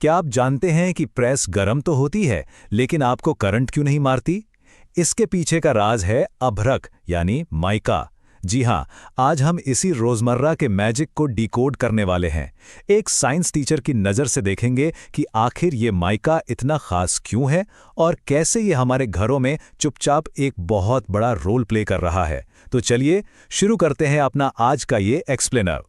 क्या आप जानते हैं कि प्रेस गर्म तो होती है, लेकिन आपको करंट क्यों नहीं मारती? इसके पीछे का राज है अभ्रक यानी माइका। जी हां, आज हम इसी रोजमर्रा के मैजिक को डिकोड करने वाले हैं। एक साइंस टीचर की नज़र से देखेंगे कि आखिर ये माइका इतना खास क्यों है और कैसे ये हमारे घरों में चुपचाप एक बहुत बड़ा रोल प्ले कर रहा है। तो चलिए शुरू करते हैं अपना आज का ये एक्सप्लेनर।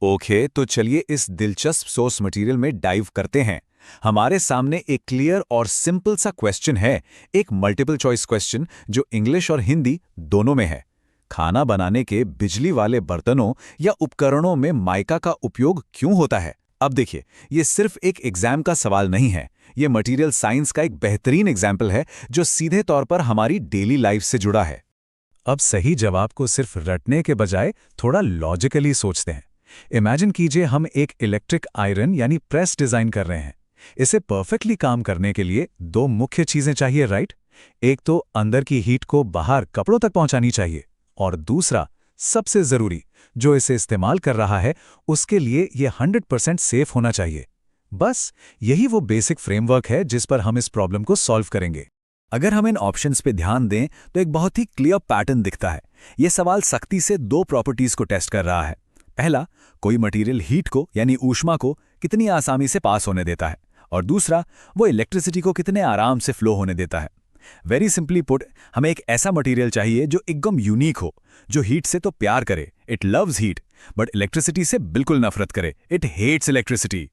ओके, तो चलिए इस दिलचस्प सोर्स मटेरियल में डाइव करते हैं। हमारे सामने एक क्लियर और सिंपल सा क्वेश्चन है, एक मल्टीपल चॉइस क्वेश्चन जो इंग्लिश और हिंदी दोनों में है। खाना बनाने के बिजली वाले बर्तनों या उपकरणों में माइका का उपयोग क्यों होता है? अब देखिए, ये सिर्फ एक एग्जाम का सवाल नहीं है, ये मटेरियल साइंस का एक बेहतरीन एग्जाम्पल है जो सीधे तौर पर हमारी डेली लाइफ से जुड़ा है। अब सही जवाब को सिर्फ रटने के बजाय थोड़ा लॉजिकली सोचते हैं। इमेजिन कीजिए हम एक इलेक्ट्रिक आयरन यानी प्रेस डिजाइन कर रहे हैं। इसे परफेक्टली काम करने के लिए दो मुख्य चीजें चाहिए, राइट? एक तो अंदर की हीट को बाहर कपड़ों तक पहुंचानी चाहिए, और दूसरा सबसे जरूरी, जो इसे इस्तेमाल कर रहा है उसके लिए यह 100% सेफ होना चाहिए। बस यही वो बेसिक फ्रेमवर्क है जिस पर हम इस प्रॉब्लम को सॉल्व करेंगे। अगर हम इन ऑप्शंस पे ध्यान दें तो एक बहुत ही क्लियर पैटर्न दिखता है। यह सवाल सख्ती से दो प्रॉपर्टीज को टेस्ट कर रहा है। पहला, कोई मटेरियल हीट को यानी ऊष्मा को कितनी आसानी से पास होने देता है, और दूसरा, वो इलेक्ट्रिसिटी को कितने आराम से फ्लो होने देता है। वेरी सिंपली पुट, हमें एक ऐसा मटेरियल चाहिए जो एकदम यूनिक हो, जो हीट से तो प्यार करे, it loves heat, but electricity से बिल्कुल नफरत करे, इट हेट्स इलेक्ट्रिसिटी।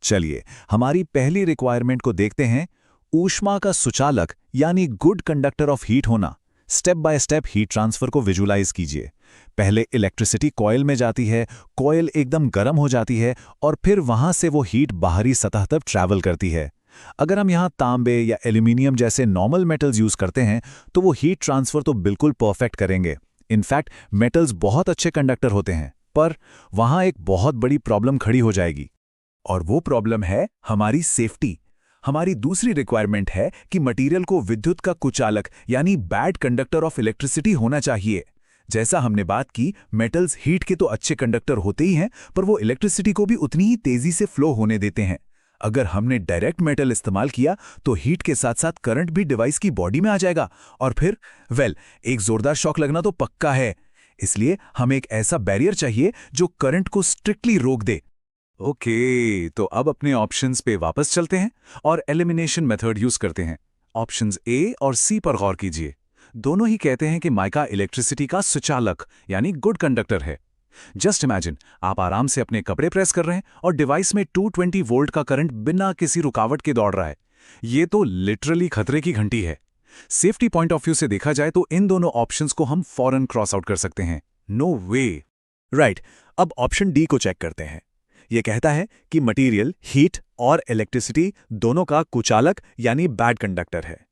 चलिए हमारी पहली रिक्वायरमेंट को देखते हैं, ऊष्मा का सुचालक यानी गुड कंडक्टर ऑफ हीट होना। Step by step heat transfer को विजुलाइज कीजिए। पहले इलेक्ट्रिसिटी कॉइल में जाती है, कॉइल एकदम गर्म हो जाती है और फिर वहां से वो हीट बाहरी सतह तक ट्रैवल करती है। अगर हम यहाँ तांबे या एल्यूमिनियम जैसे नॉर्मल मेटल्स यूज करते हैं तो वो हीट ट्रांसफर तो बिल्कुल परफेक्ट करेंगे। इनफैक्ट मेटल्स बहुत अच्छे कंडक्टर होते हैं, पर वहां एक बहुत बड़ी प्रॉब्लम खड़ी हो जाएगी, और वो प्रॉब्लम है हमारी सेफ्टी। हमारी दूसरी रिक्वायरमेंट है कि मटेरियल को विद्युत का कुचालक यानी बैड कंडक्टर ऑफ इलेक्ट्रिसिटी होना चाहिए। जैसा हमने बात की, मेटल्स हीट के तो अच्छे कंडक्टर होते ही हैं, पर वो इलेक्ट्रिसिटी को भी उतनी ही तेजी से फ्लो होने देते हैं। अगर हमने डायरेक्ट मेटल इस्तेमाल किया तो हीट के साथ साथ करंट भी डिवाइस की बॉडी में आ जाएगा, और फिर एक जोरदार शॉक लगना तो पक्का है। इसलिए हमें एक ऐसा बैरियर चाहिए जो करंट को स्ट्रिक्टली रोक दे। ओके, तो अब अपने ऑप्शंस पे वापस चलते हैं और एलिमिनेशन मेथड यूज करते हैं। ऑप्शंस ए और सी पर गौर कीजिए। दोनों ही कहते हैं कि माइका इलेक्ट्रिसिटी का सुचालक यानी गुड कंडक्टर है। जस्ट इमेजिन, आप आराम से अपने कपड़े प्रेस कर रहे हैं और डिवाइस में 220 वोल्ट का करंट बिना किसी रुकावट के दौड़ रहा है। ये तो लिटरली खतरे की घंटी है। सेफ्टी पॉइंट ऑफ व्यू से देखा जाए तो इन दोनों ऑप्शंस को हम फौरन क्रॉस आउट कर सकते हैं। नो वे। राइट, अब ऑप्शन डी को चेक करते हैं। यह कहता है कि मटेरियल हीट और इलेक्ट्रिसिटी दोनों का कुचालक यानी बैड कंडक्टर है।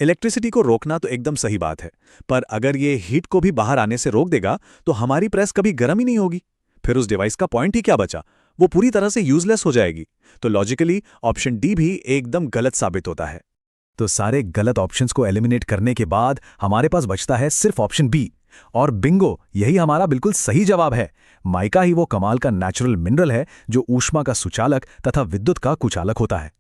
इलेक्ट्रिसिटी को रोकना तो एकदम सही बात है, पर अगर ये हीट को भी बाहर आने से रोक देगा तो हमारी प्रेस कभी गर्म ही नहीं होगी। फिर उस डिवाइस का पॉइंट ही क्या बचा, वो पूरी तरह से यूजलेस हो जाएगी। तो लॉजिकली ऑप्शन डी भी एकदम गलत साबित होता है। तो सारे गलत ऑप्शंस को एलिमिनेट करने के बाद हमारे पास बचता है सिर्फ ऑप्शन बी, और बिंगो, यही हमारा बिल्कुल सही जवाब है। माइका ही वो कमाल का नेचुरल मिनरल है जो ऊष्मा का सुचालक तथा विद्युत का कुचालक होता है।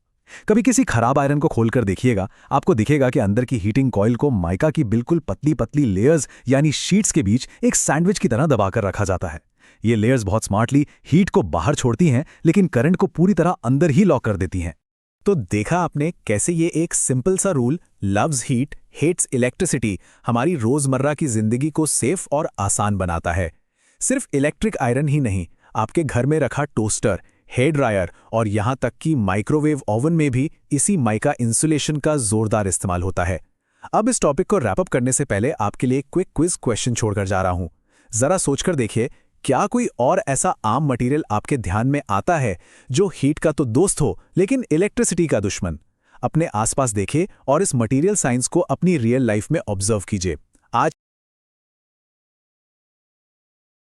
कभी किसी खराब आयरन को खोलकर देखिएगा, आपको दिखेगा कि अंदर की हीटिंग कॉइल को माइका की बिल्कुल पतली पतली लेयर्स यानी शीट्स के बीच एक सैंडविच की तरह दबाकर रखा जाता है। ये लेयर्स बहुत स्मार्टली हीट को बाहर छोड़ती हैं, लेकिन करंट को पूरी तरह अंदर ही लॉक कर देती हैं। तो देखा आपने कैसे ये एक सिंपल सा rule, loves heat hates electricity, हमारी रोजमर्रा की जिंदगी को सेफ और आसान बनाता है। सिर्फ इलेक्ट्रिक आयरन ही नहीं, आपके घर में रखा टोस्टर, हेयर ड्रायर और यहां तक कि माइक्रोवेव ओवन में भी इसी माइका इंसुलेशन का जोरदार इस्तेमाल होता है। अब इस टॉपिक को रैप अप करने से पहले आपके लिए एक क्विक क्विज क्वेश्चन छोड़कर जा रहा हूं। जरा सोचकर देखिए, क्या कोई और ऐसा आम मटेरियल आपके ध्यान में आता है जो हीट का तो दोस्त हो लेकिन इलेक्ट्रिसिटी का दुश्मन? अपने आसपास देखिए और इस मटेरियल साइंस को अपनी रियल लाइफ में ऑब्जर्व कीजिए। आज